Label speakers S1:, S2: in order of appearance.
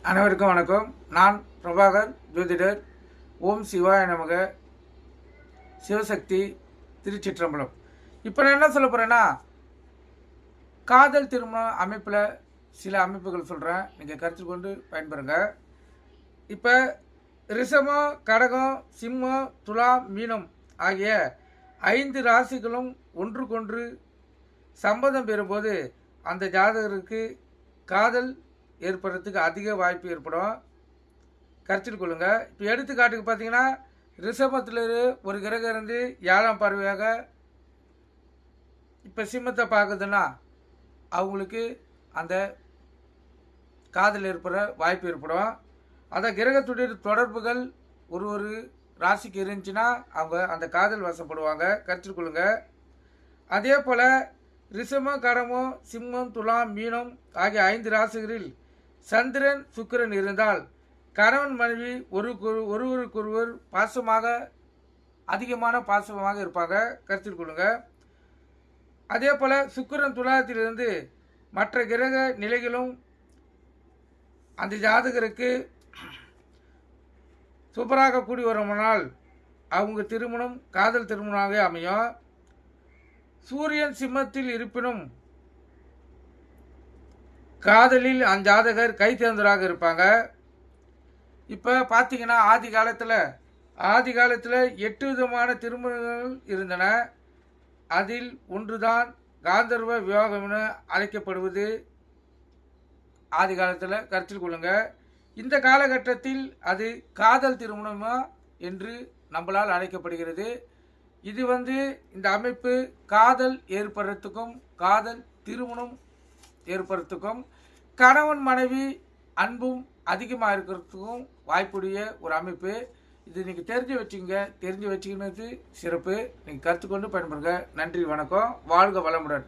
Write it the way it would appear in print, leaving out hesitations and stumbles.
S1: அனைவருக்கும் வணக்கம். நான் பிரபாகர் ஜோதிடர். ஓம் சிவாய நமக. சிவசக்தி திருச்சிற்றம்பலம். இப்போ நான் என்ன சொல்ல போகிறேன்னா, காதல் திருமண அமைப்பில் சில அமைப்புகள் சொல்கிறேன், நீங்கள் கருத்தில் கொண்டு பயன்பெறுங்க. இப்போ ரிஷபம், கடகம், சிம்மம், துலாம், மீனம் ஆகிய 5 ராசிகளும் ஒன்றுக்கொன்று சம்பந்தம் பெறும்போது அந்த ஜாதகருக்கு காதல் ஏற்படுறதுக்கு அதிக வாய்ப்பு ஏற்படும். கருத்தில் கொள்ளுங்க. இப்போ எடுத்துக்காட்டுக்கு பார்த்தீங்கன்னா, ரிஷபத்தில் ஒரு கிரகம் இருந்து 7ஆம் பார்வையாக இப்போ சிம்மத்தை பார்க்குதுன்னா அவங்களுக்கு அந்த காதல் ஏற்பட வாய்ப்பு ஏற்படும். அந்த கிரகத்துடைய தொடர்புகள் ஒரு ராசிக்கு இருந்துச்சுன்னா அவங்க அந்த காதல் வசப்படுவாங்க. கருத்தில் கொள்ளுங்க. அதே போல் ரிஷபம், கடகம், சிம்மம், துலாம், மீனம் ஆகிய 5 ராசிகளில் சந்திரன், சுக்கிரன் இருந்தால் கணவன் மனைவி ஒருவருக்கொருவர் அதிகமான பாசமாக இருப்பாங்க. கருத்தில் கொள்ளுங்க. அதே போல் சுக்கிரன் துலாத்திலிருந்து மற்ற கிரக நிலைகளும் அந்த ஜாதகருக்கு சூப்பராக கூடி வருமானால் அவங்க திருமணம் காதல் திருமணமாக அமையும். சூரியன் சிம்மத்தில் இருப்பினும் காதலில் அந்த ஜாதகர் கை தேர்ந்தராக இருப்பாங்க. இப்போ பார்த்தீங்கன்னா ஆதி காலத்தில் 8 விதமான திருமணங்கள் இருந்தன. அதில் ஒன்றுதான் காந்தர்வ விவாகம் என அழைக்கப்படுவது ஆதி காலத்தில். கருத்தில் கொள்ளுங்க. இந்த காலகட்டத்தில் அது காதல் திருமணமா என்று நம்மளால் அழைக்கப்படுகிறது. இது இந்த அமைப்பு காதல் ஏற்படுறதுக்கும் காதல் திருமணம் ஏற்படுறதுக்கும் கணவன் மனைவி அன்பும் அதிகமாக இருக்கிறதுக்கும் வாய்ப்புடைய ஒரு அமைப்பு. இது நீங்கள் தெரிஞ்சு வச்சுக்கோங்க. தெரிஞ்சு வச்சுக்கினது சிறப்பு. நீங்கள் கற்றுக்கொண்டு பயன்படுங்க. நன்றி, வணக்கம். வாழ்க வளமுடன்.